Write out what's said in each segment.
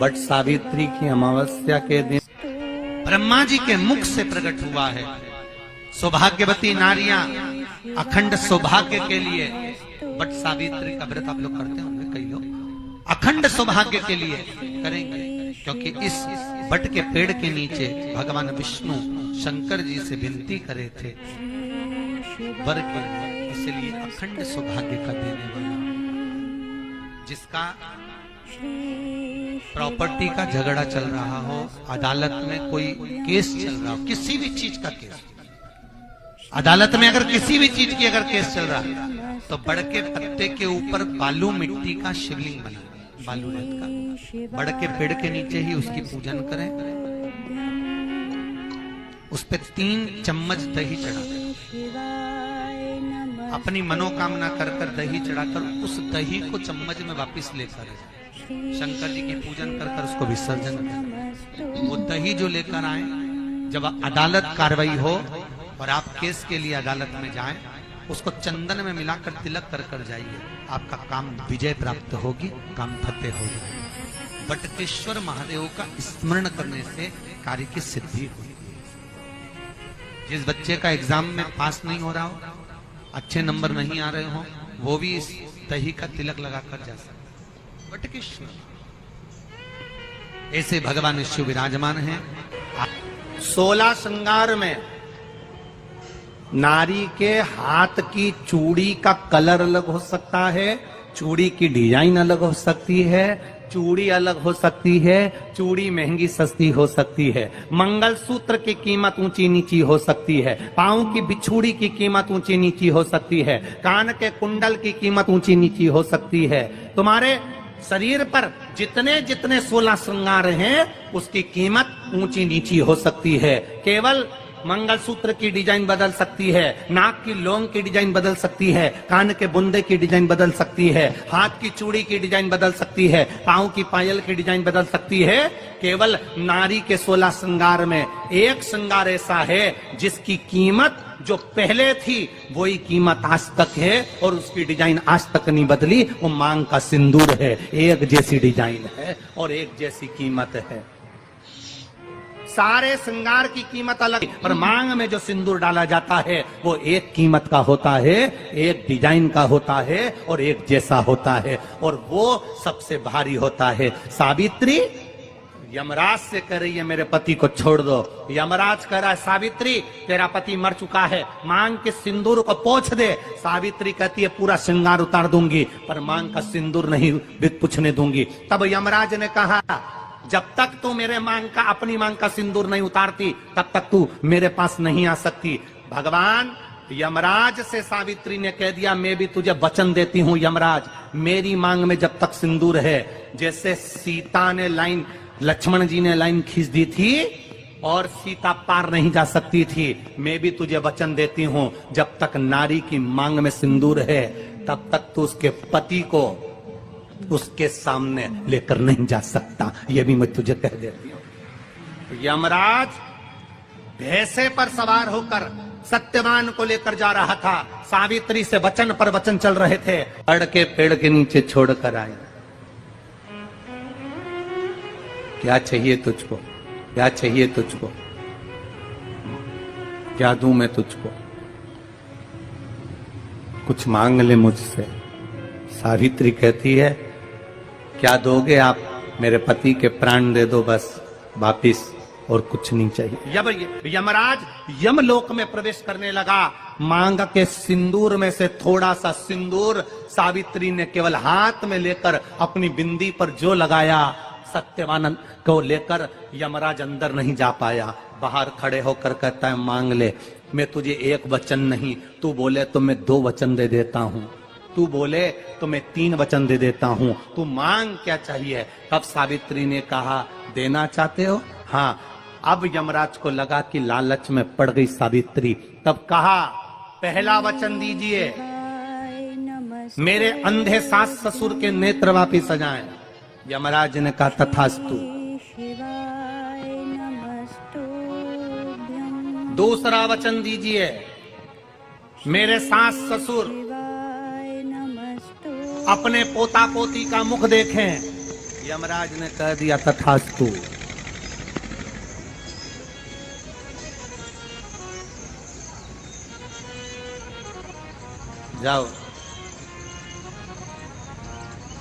But Savitri की अमावस्या के दिन ब्रह्मा जी के मुख से प्रकट हुआ है। सौभाग्यवती नारियां अखंड सौभाग्य के लिए बट सावित्री का व्रत आप लोग करते होंगे, कई लोग अखंड सौभाग्य के लिए करेंगे, क्योंकि इस बट के पेड़ के नीचे भगवान विष्णु शंकर जी से विनती करे थे वर के लिए, इसलिए अखंड सौभाग्य का देने वाला, जिसका प्रॉपर्टी का झगड़ा चल रहा हो, अदालत में कोई केस चल रहा हो, किसी भी चीज का केस, अदालत में अगर किसी भी चीज की अगर केस चल रहा है तो बड़ के पत्ते के ऊपर बालू मिट्टी का शिवलिंग बना, बालू रेत का, बड़ के पेड़ के नीचे ही उसकी पूजन करें, उस पे 3 चम्मच दही चढ़ा, अपनी मनोकामना कर कर दही चढ़ाकर उस दही को चम्मच में वापस लेकर शंकर जी की पूजन कर कर उसको विसर्जन करें। वो दही जो लेकर आए, जब अदालत कार्रवाई हो और आप केस के लिए अदालत में जाएं, उसको चंदन में मिलाकर तिलक कर कर जाइए, आपका काम विजय प्राप्त होगी, काम फतेह होगी। बटकेश्वर महादेव का स्मरण करने से कार्य की सिद्धि होगी। जिस बच्चे का एग्जाम में पास नहीं हो रहा हो, अच्छे नंबर नहीं आ रहे हो, वो भी इस दही का तिलक लगाकर जा सकता। बटकेश्वर ऐसे भगवान शिव विराजमान हैं। 16 श्रृंगार में नारी के हाथ की चूड़ी का कलर अलग हो सकता है, चूड़ी की डिजाइन अलग हो सकती है, चूड़ी अलग हो सकती है, चूड़ी महंगी सस्ती हो सकती है, मंगलसूत्र की कीमत ऊंची नीची हो सकती है, पांव की बिछुड़ी की कीमत ऊंची नीची हो सकती है, कान के कुंडल की कीमत ऊंची नीची हो सकती है। तुम्हारे शरीर पर जितने जितने 16 श्रृंगार हैं उसकी कीमत ऊंची नीची हो सकती है। केवल मंगलसूत्र की डिजाइन बदल सकती है, नाक की लौंग की डिजाइन बदल सकती है, कान के बुंदे की डिजाइन बदल सकती है, हाथ की चूड़ी की डिजाइन बदल सकती है, पांव की पायल की डिजाइन बदल सकती है। केवल नारी के 16 श्रृंगार में एक श्रृंगार ऐसा है जिसकी कीमत जो पहले थी वही कीमत आज तक है और उसकी डिजाइन आज तक नहीं बदली। वो मांग का सिंदूर है, एक जैसी डिजाइन है और एक जैसी कीमत है। सारे श्रृंगार की कीमत अलग, पर मांग में जो सिंदूर डाला जाता है वो एक कीमत का होता है, एक डिजाइन का होता है और एक जैसा होता है, और वो सबसे भारी होता है। सावित्री यमराज से कह रही है मेरे पति को छोड़ दो। यमराज कह रहा है सावित्री तेरा पति मर चुका है, मांग के सिंदूर को पोंछ दे। सावित्री कहती है पूरा श्रृंगार उतार दूंगी पर मांग का सिंदूर नहीं पूछने दूंगी। तब यमराज ने कहा जब तक तू मेरे मांग का अपनी मांग का सिंदूर नहीं उतारती तब तक तू मेरे पास नहीं आ सकती। भगवान यमराज से सावित्री ने कह दिया मैं भी तुझे वचन देती हूँ यमराज, मेरी मांग में जब तक सिंदूर है, जैसे सीता ने लाइन, लक्ष्मण जी ने लाइन खींच दी थी और सीता पार नहीं जा सकती थी, मैं भी तुझे वचन देती हूँ जब तक नारी की मांग में सिंदूर है तब तक तू उसके पति को उसके सामने लेकर नहीं जा सकता। ये भी मैं तुझे कह देती हूँ। यमराज भैंसे पर सवार होकर सत्यवान को लेकर जा रहा था, सावित्री से वचन पर वचन चल रहे थे, अड़ के पेड़ के नीचे छोड़कर आए। क्या चाहिए तुझको, क्या चाहिए तुझको, क्या दूं मैं तुझको, कुछ मांग ले मुझसे। सावित्री कहती है क्या दोगे आप, मेरे पति के प्राण दे दो बस वापिस, और कुछ नहीं चाहिए। यमराज यमलोक में प्रवेश करने लगा। मांग के सिंदूर में से थोड़ा सा सिंदूर सावित्री ने केवल हाथ में लेकर अपनी बिंदी पर जो लगाया, सत्यवान को लेकर यमराज अंदर नहीं जा पाया। बाहर खड़े होकर कहता है मांग ले, मैं तुझे एक वचन नहीं, तू बोले तो मैं 2 वचन दे देता हूँ, तू बोले तो मैं 3 वचन दे देता हूं, तू मांग क्या चाहिए। तब सावित्री ने कहा देना चाहते हो, हाँ। अब यमराज को लगा कि लालच में पड़ गई सावित्री, तब कहा पहला वचन दीजिए, मेरे अंधे सास ससुर के नेत्र वापिस आ जाएं। यमराज ने कहा तथास्तु। दूसरा वचन दीजिए, मेरे सास ससुर अपने पोता पोती का मुख देखें। यमराज ने कह दिया तथास्तु। जाओ।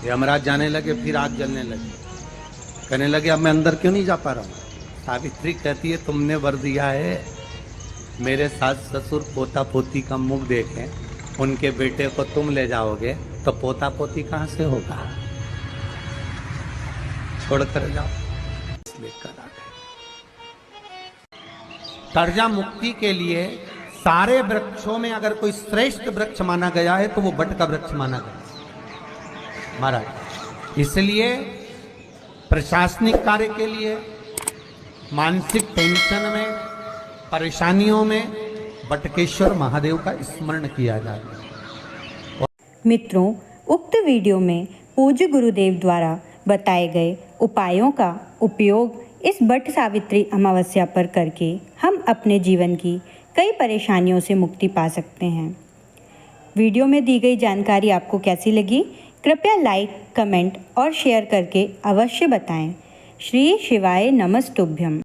यमराज जाने लगे, फिर आग जलने लगी। कहने लगे अब मैं अंदर क्यों नहीं जा पा रहा हूं। सावित्री कहती है तुमने वर दिया है, मेरे सास ससुर पोता पोती का मुख देखें, उनके बेटे को तुम ले जाओगे तो पोता पोती कहां से होगा, छोड़कर जाओ। लेकर आ गए। कर्जा मुक्ति के लिए सारे वृक्षों में अगर कोई श्रेष्ठ वृक्ष माना गया है तो वो बट का वृक्ष माना गया महाराज। इसलिए प्रशासनिक कार्य के लिए, मानसिक टेंशन में, परेशानियों में बटकेश्वर महादेव का स्मरण किया जाता है। मित्रों, उक्त वीडियो में पूज्य गुरुदेव द्वारा बताए गए उपायों का उपयोग इस बट सावित्री अमावस्या पर करके हम अपने जीवन की कई परेशानियों से मुक्ति पा सकते हैं। वीडियो में दी गई जानकारी आपको कैसी लगी? कृपया लाइक, कमेंट और शेयर करके अवश्य बताएं। श्री शिवाय नमस्तुभ्यम।